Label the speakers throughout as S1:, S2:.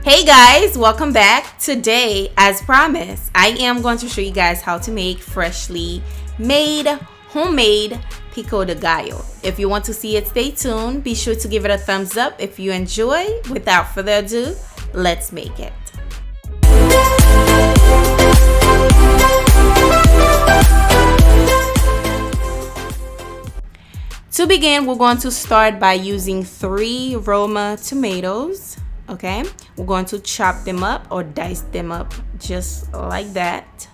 S1: Hey guys, welcome back. Today, as promised, I am going to show you guys how to make freshly made, homemade Pico De Gallo. If you want to see it, stay tuned. Be sure to give it a thumbs up if you enjoy. Without further ado, let's make it. To begin, we're going to start by using 3 Roma tomatoes. Okay, we're going to chop them up or dice them up just like that.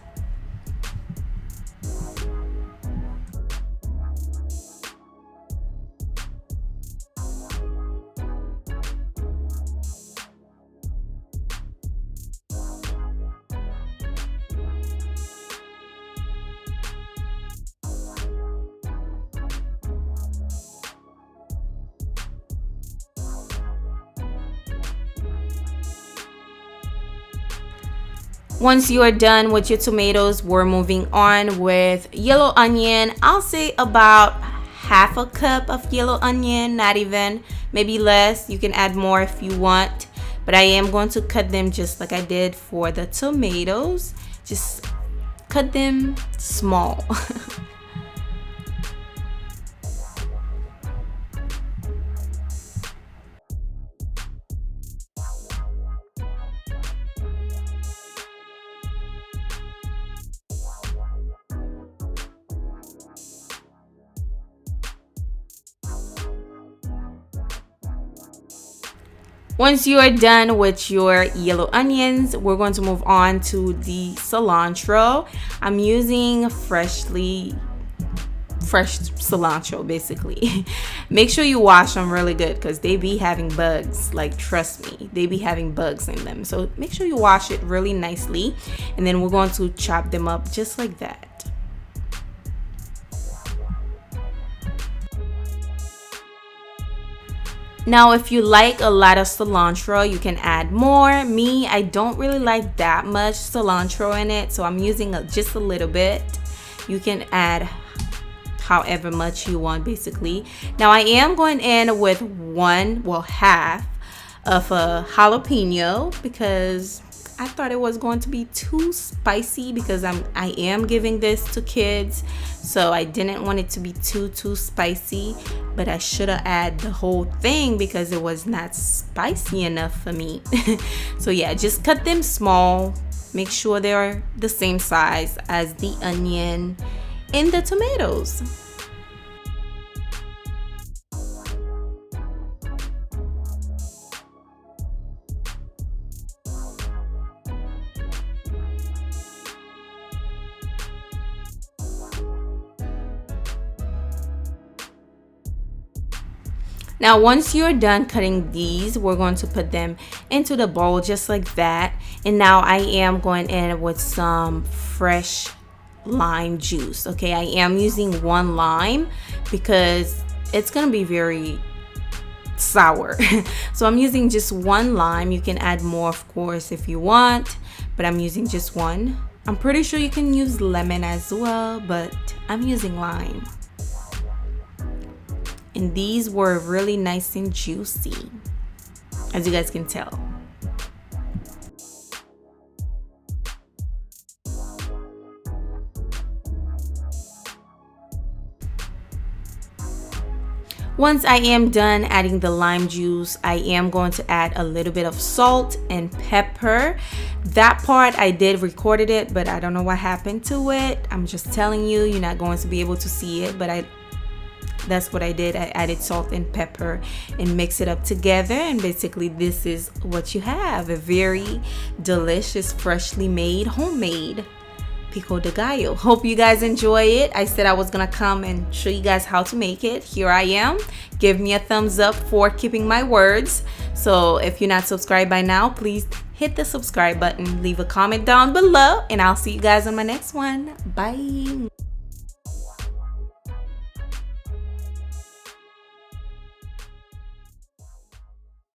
S1: Once you are done with your tomatoes, we're moving on with yellow onion. I'll say about half a cup of yellow onion, not even, maybe less. You can add more if you want, but I am going to cut them just like I did for the tomatoes. Just cut them small. Once you are done with your yellow onions, we're going to move on to the cilantro. I'm using fresh cilantro basically. Make sure you wash them really good because they be having bugs. Like, trust me, they be having bugs in them. So make sure you wash it really nicely, and then we're going to chop them up just like that. Now, if you like a lot of cilantro, you can add more. Me, I don't really like that much cilantro in it, so I'm using just a little bit. You can add however much you want, basically. Now, I am going in with half of a jalapeno because I thought it was going to be too spicy because I am giving this to kids, so I didn't want it to be too spicy, but I should have added the whole thing because it was not spicy enough for me. So yeah, just cut them small. Make sure they're the same size as the onion and the tomatoes. Now, once you're done cutting these, we're going to put them into the bowl just like that. And now I am going in with some fresh lime juice. Okay, I am using 1 lime because it's going to be very sour. So I'm using just 1 lime. You can add more, of course, if you want, but I'm using just 1. I'm pretty sure you can use lemon as well, but I'm using lime. And these were really nice and juicy, as you guys can tell. Once I am done adding the lime juice, I am going to add a little bit of salt and pepper. That part I did recorded it, but I don't know what happened to it. I'm just telling you, you're not going to be able to see it, but that's what I did. I added salt and pepper and mix it up together, and basically this is what you have. A very delicious, freshly made, homemade Pico De Gallo. Hope you guys enjoy it. I said I was gonna come and show you guys how to make it. Here I am. Give me a thumbs up for keeping my words. So if you're not subscribed by now, please hit the subscribe button, leave a comment down below, and I'll see you guys on my next one. Bye.